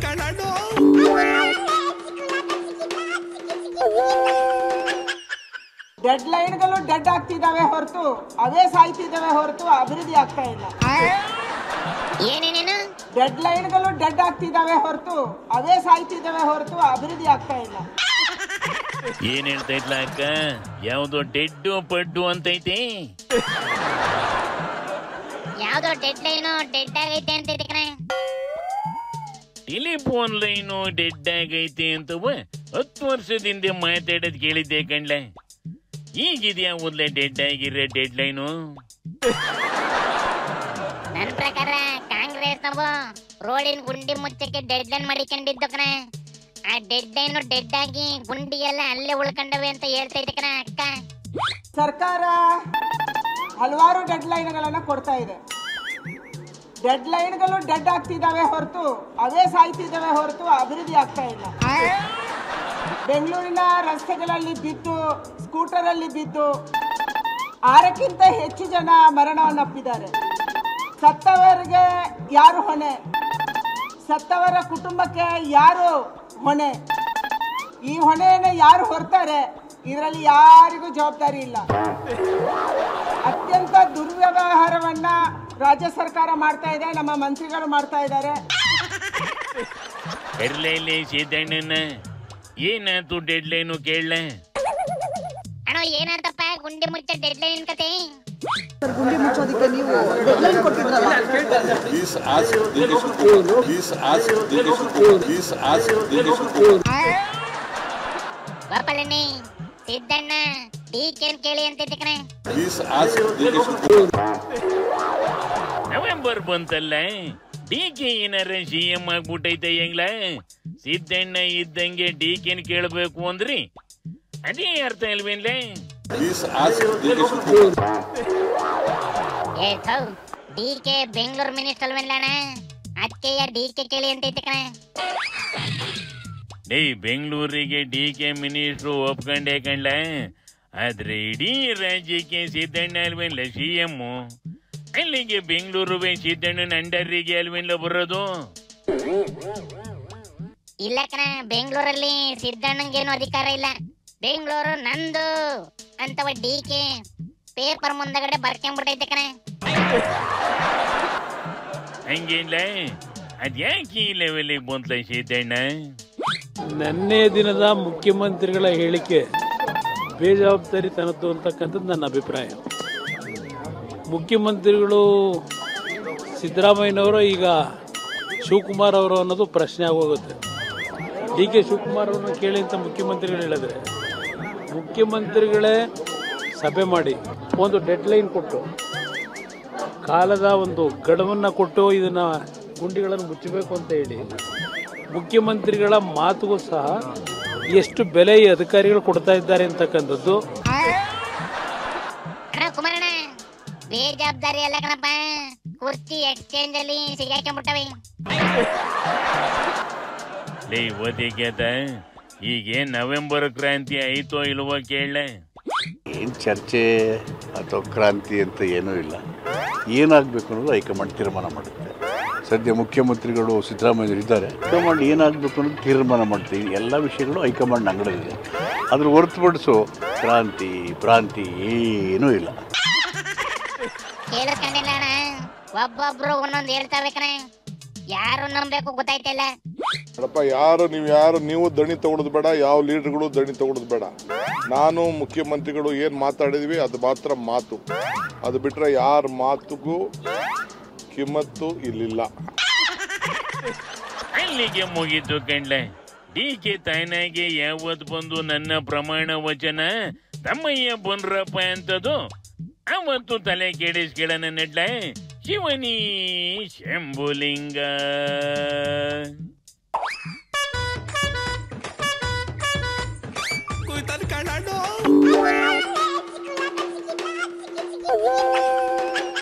ಕಣೋ. Dead ಲೈನ್ಗಳು dead ಆಗ್ತಿದಾವೆ ಹೊರತು ಅವೇ ಸಾಯ್ತಿದಾವೆ ಹೊರತು ಅಭಿವೃದ್ಧಿ ಆಗ್ತಾ ಇಲ್ಲ. ಏನೇನೇನು ಡೆಡ್ ಲೈನ್ಗಳು ಡೆಡ್ ಆಗ್ತಿದಾವೆ ಹೊರತು ಅವೇ ಸಾಯ್ತಿದಾವೆ ಹೊರತು ಅಭಿವೃದ್ಧಿ ಆಗ್ತಾ ಇಲ್ಲ. ಏನ್ ಹೇಳ್ತಾ ಇದ್ಲ ಅಕ್ಕ? ಯಾವ್ದೋ ಡೆಡ್ಡು ಪಡ್ಡು ಅಂತೈತಿ. ಯಾವ್ದೋ ಡೆಡ್ ಲೈನು ಡೆಡ್ ಆಗೈತೆ ಅಂತ ಕಣೆ. ಟೆಲಿಫೋನ್ ಲೈನು ಡೆಡ್ ಆಗೈತೆ ಅಂತವ 10 ವರ್ಷದಿಂದ ಮಾತಾಡೋದ್ ಕೇಳಿದ್ದೆ ಕಣ್ಲೆ. ಈಗಿದ್ಯಾ ಮೊದ್ಲೇ ಡೆಡ್ ಆಗಿರೋ ಡೆಡ್ ಲೈನು? ನನ್ನ ಪ್ರಕಾರ ಕಾಂಗ್ರೆಸ್ ನಾವು ರೋಡಿನ ಗುಂಡಿ ಮುಚ್ಚಕ್ಕೆ ಡೆಡ್ ಲೈನ್ ಮಾಡಿಕೊಂಡಿದ್ದು ಕಣೆ. ಆ ಡೆಡ್ ಲೈನ್ ಡೆಡ್ ಆಗಿ ಗುಂಡಿ ಎಲ್ಲ ಅಲ್ಲೇ ಉಳ್ಕೊಂಡವೆ ಅಂತ ಹೇಳ್ತಾ ಇದ್ದೆ ಕಣ ಅಕ್ಕ. ಸರ್ಕಾರ ಹಲವಾರು ಡೆಡ್ ಲೈನ್ಗಳನ್ನ ಕೊಡ್ತಾ ಇದೆ. ಡೆಡ್ ಲೈನ್ಗಳು ಡೆಡ್ ಆಗ್ತಿದಾವೆ ಹೊರತು ಅವೇ ಸಾಯ್ತಿದಾವೆ ಹೊರತು ಅಭಿವೃದ್ಧಿ ಆಗ್ತಾ ಇಲ್ಲ. ಬೆಂಗಳೂರಿನ ರಸ್ತೆಗಳಲ್ಲಿ ಬಿದ್ದು ಸ್ಕೂಟರ್ ಅಲ್ಲಿ ಬಿದ್ದು 6ಕ್ಕಿಂತ ಹೆಚ್ಚು ಜನ ಮರಣವನ್ನಪ್ಪಿದ್ದಾರೆ. ಸತ್ತವರಿಗೆ ಯಾರು ಹೊಣೆ? ಸತ್ತವರ ಕುಟುಂಬಕ್ಕೆ ಯಾರು ಹೊಣೆ? ಈ ಹೊಣೆಯನ್ನು ಯಾರು ಹೊರ್ತಾರೆ? ಇದರಲ್ಲಿ ಯಾರಿಗೂ ಜವಾಬ್ದಾರಿ ಇಲ್ಲ. ಅತ್ಯಂತ ದುರ್ವ್ಯವಹಾರವನ್ನ ರಾಜ್ಯ ಸರ್ಕಾರ ಮಾಡ್ತಾ ಇದೆ, ನಮ್ಮ ಮಂತ್ರಿಗಳು ಮಾಡ್ತಾ ಇದ್ದಾರೆ. ಸಿದ್ದಣ್ಣನ ಏನಾಯ್ತು ಡೆಡ್ ಲೈನು ಕೇಳ? ಅಣ್ಣ ಏನಾಯ್ತಪ್ಪ ಗುಂಡಿ ಮುಚ್ಚ ಡೆಡ್ ಲೈನ್ ಕತೆ? ಗುಂಡಿ ಮುಚ್ಚೋದಕ್ಕೆ ನೀವು ಡೆಡ್ಲೈನ್ ಕೊಟ್ಟಿದ್ರಲ್ಲ. ಗೋಪಾಲಣ್ಣಿ ಸಿದ್ದಣ್ಣ ಡಿಕೆನ್ ಕೇಳಿ ಅಂತಿದ್ದೆ ಕಣೆ. ನವೆಂಬರ್ ಬಂತಲ್ಲ, ಡಿಕೆ ಏನಾರ ಸಿಎಂ ಆಗ್ಬಿಟ್ಟೈತೆ ಹೆಂಗ್ಲ? ಸಿದ್ದಣ್ಣ ಇದ್ದಂಗೆ ಡಿಕೆನ್ ಕೇಳಬೇಕು ಅಂದ್ರಿ ಅದೇ ಅರ್ಥ ಇಲ್ವೇನ್ಲೆ? ಡಿಕೆ ಬೆಂಗಳೂರು ಮಿನಿಸ್ಟರ್ ಅಲ್ವೇನಣ್ಣ, ಅದಕ್ಕೆ ಡಿಕೆ ಕೇಳಿ ಅಂತೈತೆ ಕಣೆ. ಬೆಂಗಳೂರಿಗೆ ಡಿಕೆ ಮಿನಿಸ್ಟ್ರು ಒಪ್ಕೊಂಡೆ ಕಣ್ಲ, ಆದ್ರೆ ಇಡೀ ರಾಜ್ಯಕ್ಕೆ ಸಿದ್ದಣ್ಣ ಅಲ್ವೇನ್ಲ ಸಿಎಂ? ಅಲ್ಲಿಗೆ ಬೆಂಗಳೂರು ಸಿದ್ದಣ್ಣನ ಅಂಡರಿಗೆ ಅಲ್ವೇನ್ಲ ಬರೋದು? ಇಲ್ಲ ಕಣ, ಬೆಂಗಳೂರಲ್ಲಿ ಸಿದ್ದಣ್ಣಂಗೇನು ಅಧಿಕಾರ ಇಲ್ಲ. ಬೆಂಗಳೂರು ನಂದು ಅಂತವ ಡಿಕೆ ಪೇಪರ್ ಮುಂದಗಡೆ ಬರ್ಕೊಂಡ್ಬಿಟ್ಟೈತೆ ಕಣೆ. ಹಂಗೇನ್ಲ? ಅದ್ಯಾಕೆ ಈ ಲೆವೆಲಿಗೆ ಬಂತಲ ಸಿದ್ದಣ್ಣ? ನೆನ್ನೆ ದಿನದ ಮುಖ್ಯಮಂತ್ರಿಗಳ ಹೇಳಿಕೆ ಬೇಜವಾಬ್ದಾರಿತನದ್ದು ಅಂತಕ್ಕಂಥದ್ದು ನನ್ನ ಅಭಿಪ್ರಾಯ. ಮುಖ್ಯಮಂತ್ರಿಗಳು ಸಿದ್ದರಾಮಯ್ಯನವರು ಈಗ ಶಿವಕುಮಾರ್ ಅವರು ಅನ್ನೋದು ಪ್ರಶ್ನೆ ಆಗೋಗುತ್ತೆ. ಡಿ ಕೆ ಶಿವಕುಮಾರ್ ಅವ್ರನ್ನ ಕೇಳಿ ಅಂತ ಮುಖ್ಯಮಂತ್ರಿಗಳು ಹೇಳಿದ್ರೆ, ಮುಖ್ಯಮಂತ್ರಿಗಳೇ ಸಭೆ ಮಾಡಿ ಒಂದು ಡೆಡ್ ಲೈನ್ ಕೊಟ್ಟು, ಕಾಲದ ಒಂದು ಗಡುವನ್ನು ಕೊಟ್ಟು ಇದನ್ನ ಗುಂಡಿಗಳನ್ನು ಮುಚ್ಚಬೇಕು ಅಂತ ಹೇಳಿ ಮುಖ್ಯಮಂತ್ರಿಗಳ ಮಾತುಗೂ ಸಹ ಎಷ್ಟು ಬೆಲೆ ಈ ಅಧಿಕಾರಿಗಳು ಕೊಡ್ತಾ ಇದ್ದಾರೆ ಅಂತಕ್ಕಂಥದ್ದು. ಕುಮಾರಣ್ಣ ಬೇಜವಾಬ್ದಾರಿ ಅಲ್ಲ ಕಣಪ್ಪ, ಕುರ್ಚಿ ಎಕ್ಸ್ಚೇಂಜ್ ಅಲ್ಲಿ ಸಿಗಾಕೊಂಡ್ಬಿಟ್ಟವೆ. ಈಗೇನ್ ನವೆಂಬರ್ ಕ್ರಾಂತಿ ಆಯ್ತೋ ಇಲ್ವೋ ಕೇಳ? ಏನು ಚರ್ಚೆ ಅಥವಾ ಕ್ರಾಂತಿ ಅಂತ ಏನೂ ಇಲ್ಲ. ಏನಾಗಬೇಕು ಅನ್ನೋದು ಹೈಕಮಾಂಡ್ ತೀರ್ಮಾನ ಮಾಡುತ್ತೆ. ಸದ್ಯ ಮುಖ್ಯಮಂತ್ರಿಗಳು ಸಿದ್ದರಾಮಯ್ಯ ಇದ್ದಾರೆ, ಹೈಕಮಾಂಡ್ ಏನಾಗಬೇಕು ಅನ್ನೋದು ತೀರ್ಮಾನ ಮಾಡ್ತೀವಿ. ಎಲ್ಲ ವಿಷಯಗಳು ಹೈಕಮಾಂಡ್ ಅಂಗಡಿಇದೆ. ಅದ್ರ ಹೊರತುಪಡಿಸು ಕ್ರಾಂತಿ ಭ್ರಾಂತಿ ಏನೂ ಇಲ್ಲ. ಕೇಳಿಸ್ಕೊಂಡಿಲ್ಲ ಅಣ್ಣ, ಒಬ್ಬೊಬ್ರು ಒಂದೊಂದು ಹೇಳ್ತಾವೆ ಕಣೆ, ಯಾರು ನಂಬೇಕು ಗೊತ್ತಾಯ್ತಿಲ್ಲ. ನೀವು ದಣಿ ತಗೊಳ್ಳೋದು ಬೇಡ, ಯಾವ ಲೀಡರ್ಗಳು ದಣಿ ತಗೊಳ್ಳೋದು ಬೇಡ. ನಾನು ಮುಖ್ಯಮಂತ್ರಿಗಳು ಏನ್ ಮಾತಾಡಿದ್ವಿ ಅದು ಮಾತ್ರ ಮಾತು. ಅದು ಬಿಟ್ರೆ ಯಾರ ಮಾತುಗೂ ಕಿಮ್ಮತ್ತು ಇಲ್ಲಿಲ್ಲ. ಅಲ್ಲಿಗೆ ಮುಗೀತು ಕಂಡ್ಲೆ. ಡಿ ಕೆ ತಾನಾಗೆ ಯಾವತ್ ಬಂದು ನನ್ನ ಪ್ರಮಾಣ ವಚನ ತಮ್ಮಯ್ಯ ಬಂದ್ರಪ್ಪ ಅಂತದು ಅವತ್ತು ತಲೆ ಕೆಡಿಸ್ಕೊಳ್ಳೋಣ ನಡ್ಲ. ಶಿವನಿ ಶಂಭುಲಿಂಗ.